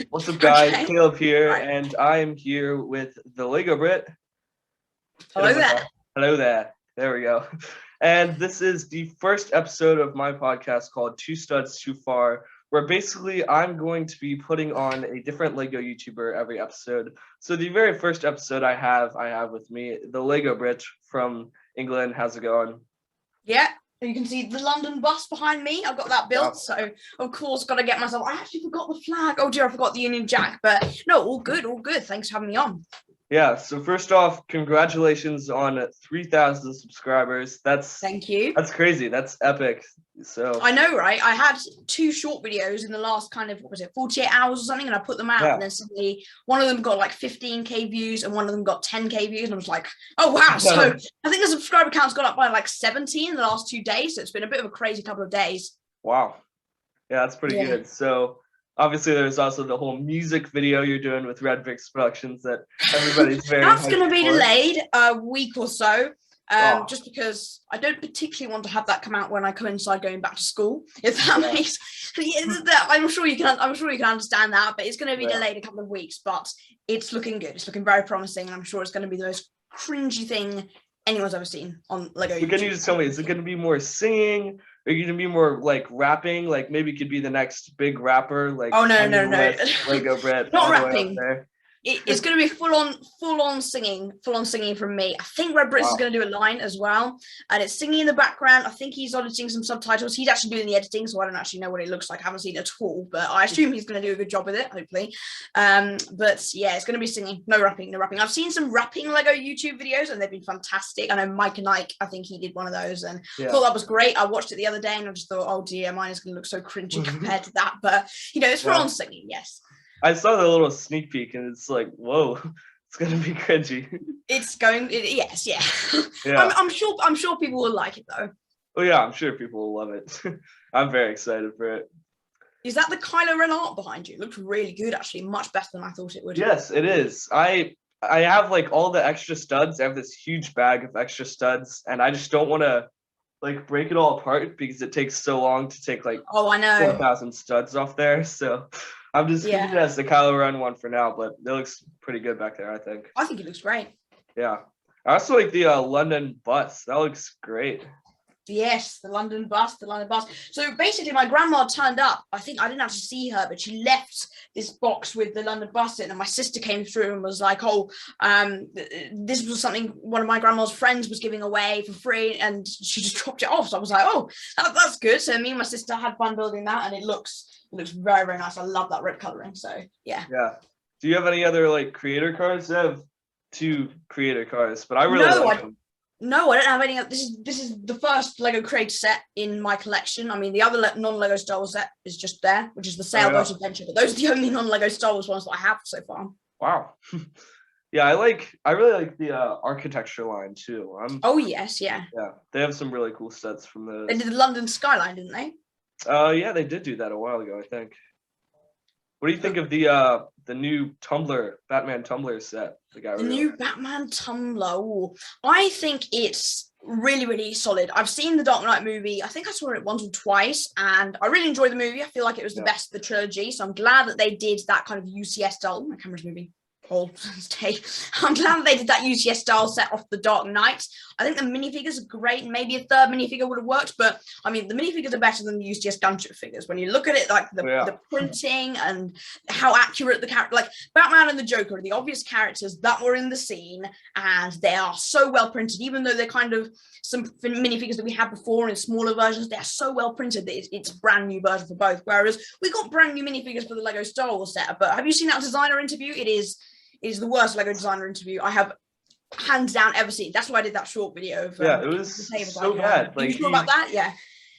What's up, guys? Okay. Caleb here, Right. and I am here with the Lego Brit. Hit Hello him with there. that. Hello there. There we go. And this is the first episode of my podcast called Two Studs Too Far, where basically I'm going to be putting on a different Lego YouTuber every episode. So the very first episode I have with me the Lego Brit from England. How's it going? Yeah, you can see the London bus behind me. I've got that built, so of course got to get myself. I actually forgot the flag. Oh dear, I forgot the Union Jack. But no, all good, all good. Thanks for having me on. Yeah, so first off, congratulations on 3,000 subscribers. Thank you. That's crazy. That's epic. So I know, right? I had 2 short videos in the last kind of, 48 hours or something, and I put them out, yeah. and then suddenly one of them got like 15k views, and one of them got 10k views, and I was like, oh wow! So I think the subscriber count's gone up by like 70 in the last 2 days. So it's been a bit of a crazy couple of days. Wow. Yeah, that's pretty good. So obviously there's also the whole music video you're doing with Red Bricks Productions that everybody's very That's going to be for. delayed a week or so. Just because I don't particularly want to have that come out when I coincide going back to school, if that makes. I'm sure you can understand that, but it's going to be delayed a couple of weeks. But it's looking good. It's looking very promising, and I'm sure it's going to be the most cringy thing anyone's ever seen on Lego. So can you just tell me, is it going to be more singing? Are you going to be more like rapping? Like maybe you could be the next big rapper? Like no, Lego Brit. Not rapping. It's going to be full on singing from me. I think Red Brits is going to do a line as well, and it's singing in the background. I think he's auditing some subtitles. He's actually doing the editing, so I don't actually know what it looks like. I haven't seen it at all, but I assume he's going to do a good job with it, hopefully. But yeah, it's going to be singing, no rapping. I've seen some rapping Lego YouTube videos, and they've been fantastic. I know Mike and Ike, I think he did one of those, and thought that was great. I watched it the other day, and I just thought, oh dear, mine is going to look so cringy compared to that. But it's full on singing, yes. I saw the little sneak peek, and it's like, whoa, it's gonna be cringy. Yes, yeah. I'm sure people will like it though. Oh yeah, I'm sure people will love it. I'm very excited for it. Is that the Kylo Ren art behind you? It looks really good, actually, much better than I thought it would. Yes, it is. I have like all the extra studs. I have this huge bag of extra studs, and I just don't want to like break it all apart because it takes so long to take like 4,000 studs off there. So I'm just keeping it as the Kylo Ren one for now, but it looks pretty good back there, I think. I think it looks great. Yeah. I also like the London bus. That looks great. Yes, the London bus. So basically my grandma turned up. I think I didn't actually see her, but she left this box with the London bus in, and my sister came through and was like, oh, this was something one of my grandma's friends was giving away for free, and she just dropped it off. So I was like, oh, that's good. So me and my sister had fun building that, and it looks very, very nice. I love that red coloring. So yeah. Do you have any other like creator cards? I have 2 creator cards, but I really like them. No, I don't have any. This is the first Lego creator set in my collection. I mean, the other non-Lego Star Wars set is just there, which is the Sailboat Adventure. But those are the only non-Lego Star Wars ones that I have so far. Wow. Yeah, I really like the architecture line too. Oh yes, yeah. Yeah, they have some really cool sets from those. They did the London skyline, didn't they? Yeah, they did do that a while ago, I think. What do you think of the new Batman Tumbler set? The new Batman Tumbler. Ooh. I think it's really, really solid. I've seen the Dark Knight movie. I think I saw it once or twice, and I really enjoyed the movie. I feel like it was the best of the trilogy, so I'm glad that they did that kind of UCS style. My camera's moving. I'm glad they did that UCS style set off the Dark Knight. I think the minifigures are great. Maybe a third minifigure would have worked, but I mean, the minifigures are better than the UCS gunship figures. When you look at it, like the printing and how accurate the character, like Batman and the Joker are the obvious characters that were in the scene, and they are so well printed, even though they're kind of some minifigures that we had before in smaller versions. They're so well printed that it's a brand new version for both. Whereas we got brand new minifigures for the Lego Star Wars set. But have you seen that designer interview? It is the worst Lego designer interview I have hands down ever seen. That's why I did that short video of it was so bad. Like, you sure about that?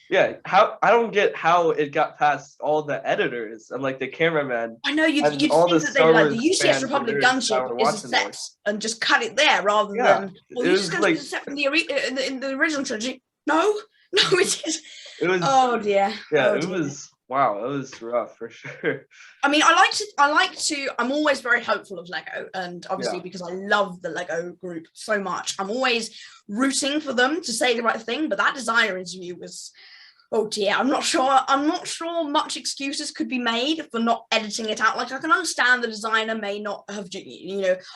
Yeah, how I don't get how it got past all the editors and like the cameramen. I know you'd think that they'd like the UCS Republic gunship is a set and just cut it there rather than you just going to the set from the original trilogy. No, it is. It was. Oh dear. Yeah, it was. Wow, it was rough for sure. I mean, I'm always very hopeful of Lego, and obviously because I love the Lego group so much, I'm always rooting for them to say the right thing. But that designer interview was, Oh dear, I'm not sure. I'm not sure much excuses could be made for not editing it out. Like I can understand the designer may not have,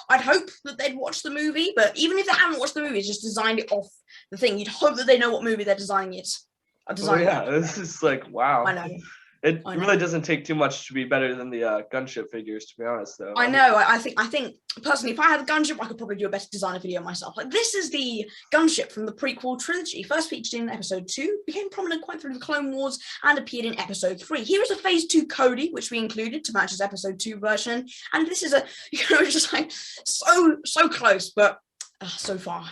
I'd hope that they'd watch the movie, but even if they haven't watched the movie, just designed it off the thing, you'd hope that they know what movie they're designing it. Oh yeah, this is like wow. I know. It really doesn't take too much to be better than the gunship figures, to be honest, though. I know. I think personally, if I had a gunship, I could probably do a better designer video myself. Like this is the gunship from the prequel trilogy, first featured in episode 2, became prominent quite through the Clone Wars, and appeared in episode 3. Here is a phase 2 Cody, which we included to match his episode 2 version, and this is just like so close, but so far.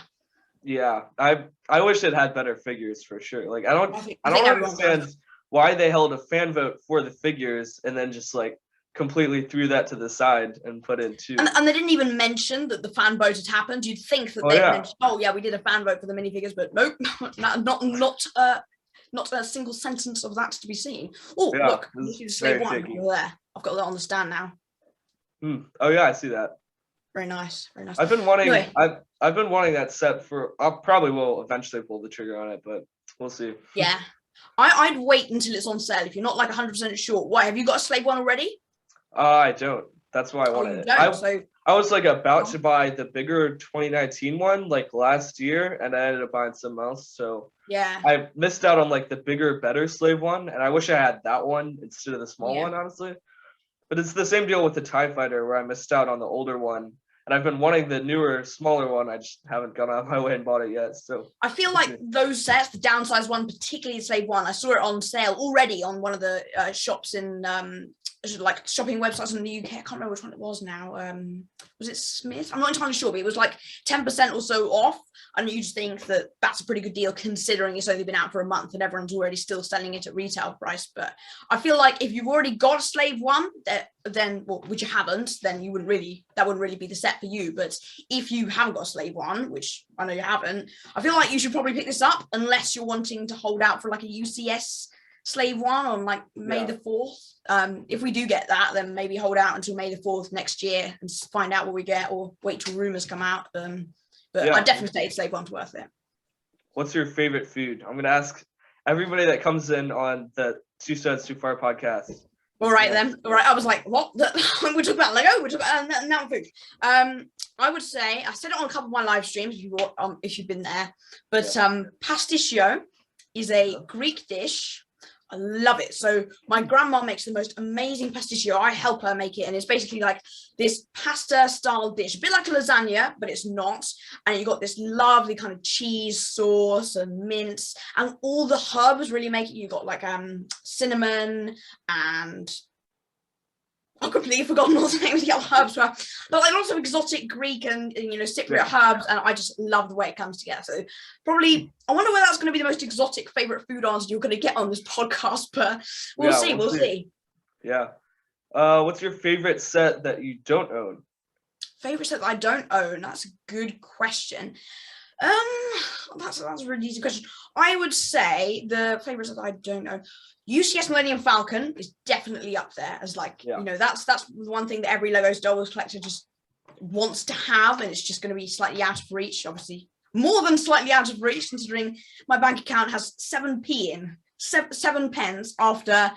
Yeah, I wish it had better figures for sure. Like I don't understand why they held a fan vote for the figures and then just like completely threw that to the side and put in 2. And they didn't even mention that the fan vote had happened. You'd think that they mentioned, oh yeah, we did a fan vote for the minifigures, but nope, not a single sentence of that to be seen. Oh yeah, look, this is slave 1 over there. I've got that on the stand now. Oh yeah, I see that. Very nice, very nice. I've been wanting I've been wanting that set for. I probably will eventually pull the trigger on it, but we'll see. Yeah. I'd wait until it's on sale. If you're not like 100% sure, why have you got a slave 1 already? I don't. That's why I wanted it. I was like about to buy the bigger 2019 one like last year, and I ended up buying something else. So yeah, I missed out on like the bigger, better slave one, and I wish I had that one instead of the small one, honestly. But it's the same deal with the TIE Fighter, where I missed out on the older one. And I've been wanting the newer, smaller one. I just haven't gone out of my way and bought it yet. So I feel like those sets, the downsized one, particularly the slave 1, I saw it on sale already on one of the shops in like shopping websites in the UK. I can't remember which one it was now. Was it Smith? I'm not entirely sure, but it was like 10% or so off. And you just think that that's a pretty good deal considering it's only been out for a month and everyone's already still selling it at retail price. But I feel like if you've already got a slave 1, which you haven't, then that wouldn't really be the set for you. But if you haven't got a slave 1, which I know you haven't, I feel like you should probably pick this up unless you're wanting to hold out for like a UCS slave 1 on like May the 4th. If we do get that, then maybe hold out until May the 4th next year and find out what we get, or wait till rumors come out. But I definitely say slave 1's worth it. What's your favorite food? I'm going to ask everybody that comes in on the Two Studs Too Far podcast. All right then. All right. I was like, what? We're talking about Lego. We're talking about now food. I would say I said it on a couple of my live streams if you've been there. But pasticcio is a Greek dish. I love it. So my grandma makes the most amazing pasticcio. I help her make it, and it's basically like this pasta style dish, a bit like a lasagna, but it's not. And you got this lovely kind of cheese sauce and mince, and all the herbs really make it. You got like cinnamon and I've completely forgotten all the names of the other herbs, but like lots of exotic Greek and Cypriot herbs, and I just love the way it comes together. So probably, I wonder whether that's going to be the most exotic favorite food answer you're going to get on this podcast, but we'll see. Yeah. What's your favorite set that you don't own? Favorite set that I don't own? That's a good question. That's a really easy question. I would say the favorites that I don't know. UCS Millennium Falcon is definitely up there as that's the one thing that every Lego Star Wars collector just wants to have, and it's just going to be slightly out of reach. Obviously, more than slightly out of reach, considering my bank account has 7 pence after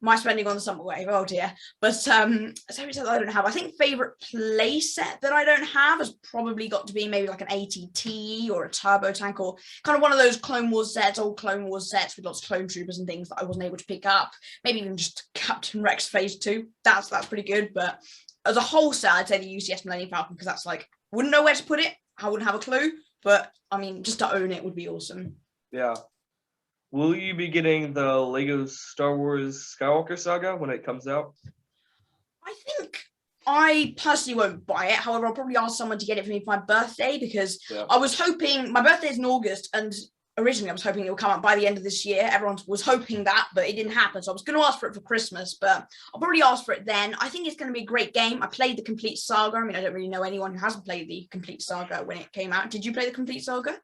my spending on the summer wave. Oh dear. But that I don't have. I think favorite play set that I don't have has probably got to be maybe like an ATT or a turbo tank, or kind of one of those Clone Wars sets, old Clone Wars sets with lots of clone troopers and things that I wasn't able to pick up. Maybe even just Captain Rex Phase 2. That's pretty good. But as a whole set, I'd say the UCS Millennium Falcon, because that's like, wouldn't know where to put it. I wouldn't have a clue. But I mean, just to own it would be awesome. Yeah. Will you be getting the Lego Star Wars Skywalker Saga when it comes out? I think I personally won't buy it. However, I'll probably ask someone to get it for me for my birthday, because I was hoping, my birthday is in August, and originally I was hoping it would come out by the end of this year. Everyone was hoping that, but it didn't happen. So I was going to ask for it for Christmas, but I'll probably ask for it then. I think it's going to be a great game. I played the Complete Saga. I mean, I don't really know anyone who hasn't played the Complete Saga when it came out. Did you play the Complete Saga?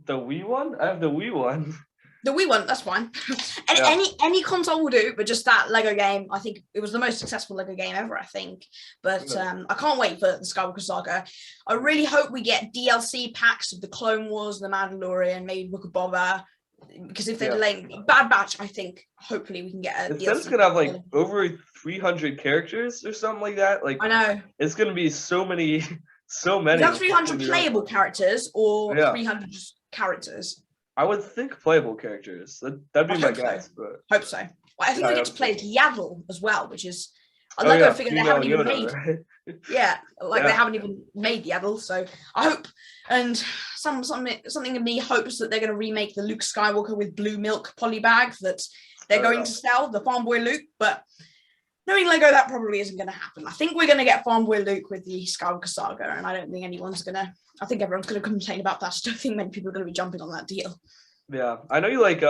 The Wii one? I have the Wii one. The Wii one, that's fine. Any console will do, but just that Lego game, I think it was the most successful Lego game ever, I think. But I can't wait for the Skywalker Saga. I really hope we get DLC packs of the Clone Wars, the Mandalorian, maybe Book of Boba, because if they're delaying Bad Batch, I think hopefully we can get a It says it's gonna have like over 300 characters or something like that. Like I know it's gonna be so many. So many. Is that 300 playable characters or 300 characters? I would think playable characters. That'd be my guess. But hope so. Well, I think we get to play as Yaddle as well, which is a Lego Lego figure they haven't even made. Right? Yeah, they haven't even made Yaddle. So I hope, and something in me hopes that they're going to remake the Luke Skywalker with blue milk poly bag that they're going to sell, the Farm Boy Luke, but. Knowing Lego, that probably isn't going to happen. I think we're going to get Farm Boy Luke with the Skywalker Saga, and I don't think anyone's going to... I think everyone's going to complain about that. I don't think many people are going to be jumping on that deal. Yeah, I know you like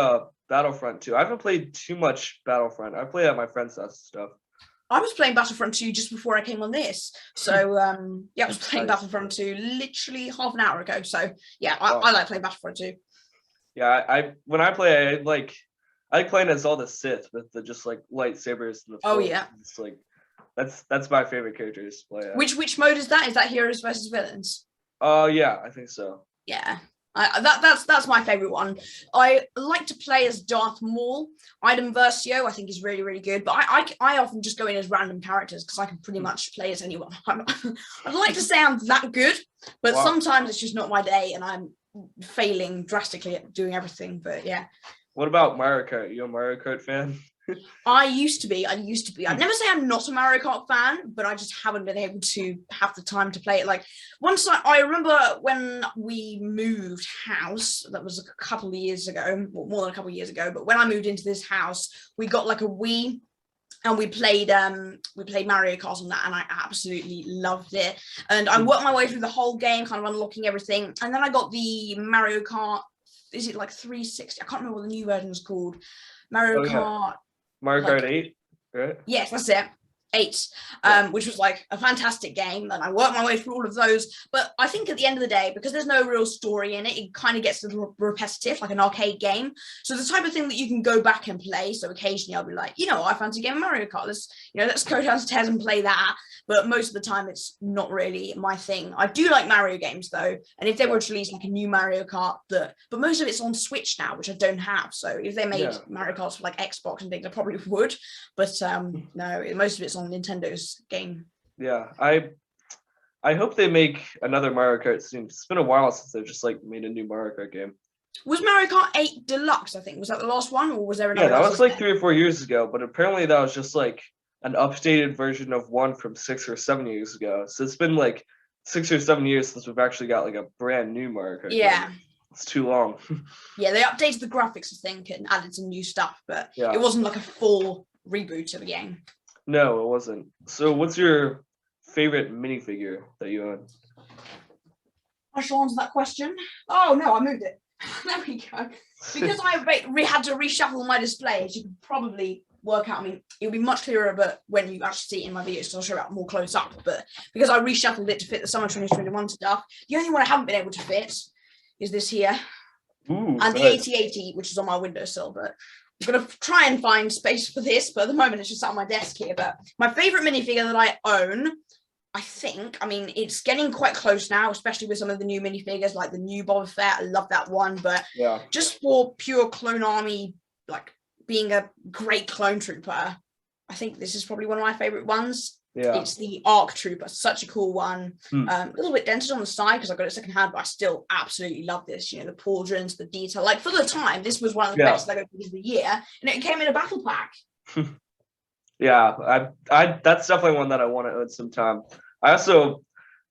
Battlefront 2. I haven't played too much Battlefront. I play at my friend's house and stuff. I was playing Battlefront 2 just before I came on this. So, I was playing Battlefront 2 literally half an hour ago. So, yeah, I like playing Battlefront 2. Yeah, when I play, I like playing as all the Sith with the just like lightsabers and the oh yeah, it's like that's my favorite characters to play. Which mode is that? Is that heroes versus villains? Yeah, I think so. Yeah, that's my favorite one. I like to play as Darth Maul. Item Versio I think is really really good, but I often just go in as random characters because I can pretty much play as anyone. I'd like to say I'm that good, but sometimes it's just not my day, and I'm failing drastically at doing everything. But yeah. What about Mario Kart? You a Mario Kart fan? I used to be. I'd never say I'm not a Mario Kart fan, but I just haven't been able to have the time to play it. Like once I remember when we moved house, that was a couple of years ago, more than a couple of years ago, but when I moved into this house, we got like a Wii and we played Mario Kart on that, and I absolutely loved it. And I worked my way through the whole game, kind of unlocking everything. And then I got the Mario Kart, is it like 360? I can't remember what the new version is called. Mario Kart. Mario Kart 8, right? Yes, that's it. 8, which was like a fantastic game, and I worked my way through all of those. But I think at the end of the day, because there's no real story in it, it kind of gets a little repetitive, like an arcade game. So the type of thing that you can go back and play. So occasionally I'll be like, I fancy a game of Mario Kart. Let's go downstairs and play that. But most of the time, it's not really my thing. I do like Mario games though, and if they were to release like a new Mario Kart, but most of it's on Switch now, which I don't have. So if they made Mario Karts for like Xbox and things, I probably would. But no, most of it's on Nintendo's game. Yeah, I hope they make another Mario Kart soon. It's been a while since they've just like made a new Mario Kart game. Was Mario Kart 8 Deluxe? I think was that the last one, or was there another? Yeah, that was like 3 or 4 years ago. But apparently that was just like an updated version of one from 6 or 7 years ago. So it's been like 6 or 7 years since we've actually got like a brand new Mario Kart game. It's too long. Yeah, they updated the graphics, I think, and added some new stuff, but it wasn't like a full reboot of the game. No, it wasn't. So what's your favorite minifigure that you own? I shall answer that question. Oh, no, I moved it. There we go. Because I had to reshuffle my display, as you can probably work out. I mean, it'll be much clearer but when you actually see it in my videos, so I'll show it more close up. But because I reshuffled it to fit the summer 2021 stuff, the only one I haven't been able to fit is this here. Ooh, and the 8080, which is on my windowsill, but I'm going to try and find space for this, but at the moment it's just on my desk here. But my favourite minifigure that I own, I mean, it's getting quite close now, especially with some of the new minifigures, like the new Boba Fett. I love that one, but just for pure clone army, like being a great clone trooper, I think this is probably one of my favourite ones. Yeah. It's the ARC Trooper, such a cool one. A little bit dented on the side because I got it secondhand, but I still absolutely love this. The pauldrons, the detail. Like for the time, this was one of the best Lego figures of the year, and it came in a battle pack. Yeah, I that's definitely one that I want to own sometime. I also,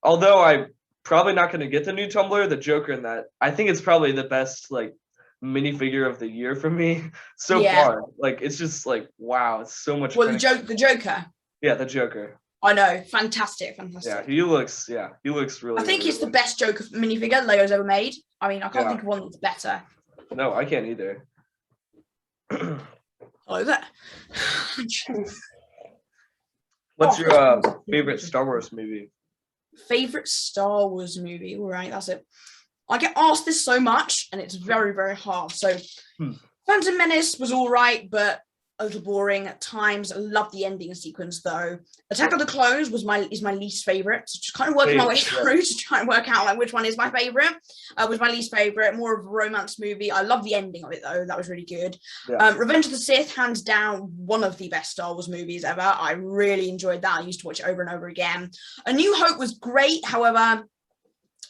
although I'm probably not going to get the new Tumbler, the Joker in that, I think it's probably the best like minifigure of the year for me so far. Like it's just like wow, it's so much. Well, the Joker. Yeah, the Joker. I know, fantastic. Yeah, he looks really. I think it's the best Joker minifigure Lego's ever made. I mean, I can't think of one that's better. No, I can't either. Hello there. What's your favorite Star Wars movie? Favorite Star Wars movie? All right, that's it. I get asked this so much, and it's very, very hard. So, Phantom Menace was all right, but a little boring at times. I love the ending sequence though. Attack of the Clones is my least favorite. So just kind of working my way through to try and work out like which one is my favorite. Was my least favorite. More of a romance movie. I love the ending of it though. That was really good. Yeah. Revenge of the Sith, hands down, one of the best Star Wars movies ever. I really enjoyed that. I used to watch it over and over again. A New Hope was great. However,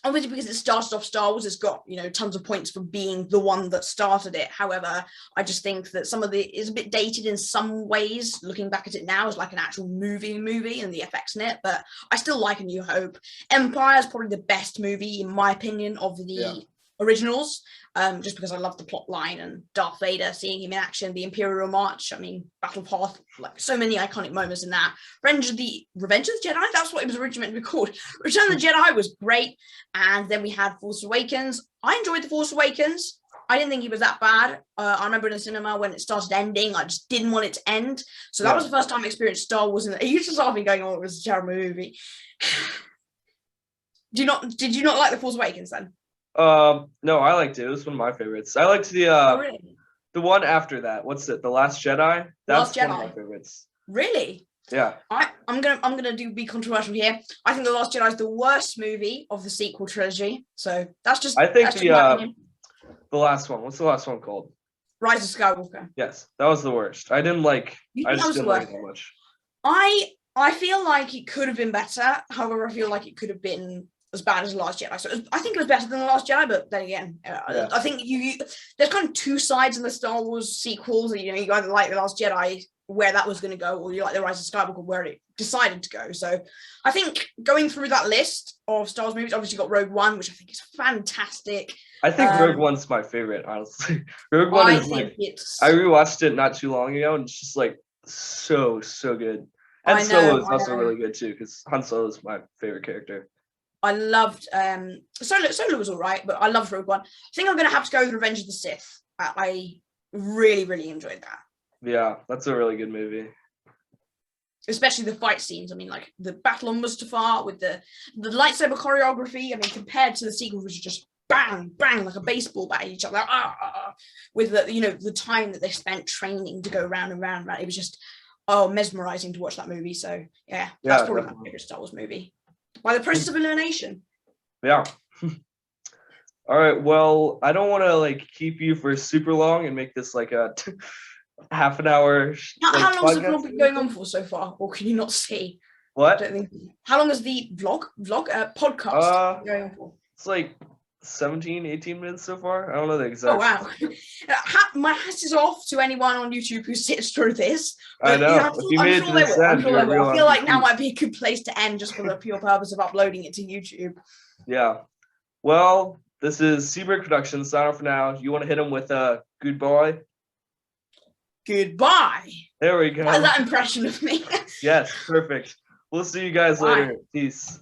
obviously, because it started off Star Wars, it's got, tons of points for being the one that started it. However, I just think that some of it is a bit dated in some ways. Looking back at it now as like an actual movie and the effects in it, but I still like A New Hope. Empire is probably the best movie, in my opinion, of the originals, just because I love the plot line and Darth Vader, seeing him in action, the Imperial March, Battle Path, like so many iconic moments in that. Revenge of the Jedi, that's what it was originally meant to be called. Return of the Jedi was great, and then we had Force Awakens. I enjoyed the Force Awakens. I didn't think it was that bad. I remember in the cinema when it started ending, I just didn't want it to end. So that was the first time I experienced Star Wars, and you just saw me going, "Oh, it was a terrible movie." Did you not like the Force Awakens then? No, I liked it. It was one of my favorites. I liked the Really? the one after that. What's it? The Last Jedi? That's one of my favorites. Really? Yeah. I'm gonna be controversial here. I think The Last Jedi is the worst movie of the sequel trilogy. So that's just I think the last one. What's the last one called? Rise of Skywalker. Yes, that was the worst. I didn't like. I just didn't like it that much. I feel like it could have been better. However, I feel like it could have been as bad as The Last Jedi. So I think it was better than The Last Jedi, but then again, I think there's kind of two sides in the Star Wars sequels. You either like The Last Jedi, where that was going to go, or you like The Rise of Skywalker, where it decided to go. So I think going through that list of Star Wars movies, obviously you got Rogue One, which I think is fantastic. I think Rogue One's my favorite, honestly. Rogue One is I rewatched it not too long ago, and it's just like so good. And Solo is also really good too, because Han Solo is my favorite character. I loved Solo was all right, but I loved Rogue One. I think I'm gonna have to go with Revenge of the Sith. I really enjoyed that. Yeah, that's a really good movie. Especially the fight scenes. Like the battle on Mustafar with the lightsaber choreography. compared to the sequel, which is just bang like a baseball bat at each other. With the time that they spent training to go round and round. It was just mesmerizing to watch that movie. So yeah, that's probably my favorite Star Wars movie. By the process of elimination. Yeah. All right. Well, I don't want to keep you for super long and make this like a half an hour. How long has the vlog been going on for so far? Or can you not see? What? How long is the podcast going on for? It's like 17, 18 minutes so far. I don't know the exact. Oh wow. My hat is off to anyone on YouTube who sits through this. I know. I feel like now might be a good place to end, just for the pure purpose of uploading it to YouTube. Yeah. Well, this is Seabird Productions. Sign off for now. You want to hit them with a goodbye? Goodbye. There we go. That impression of me. Yes, perfect. We'll see you guys later. Peace.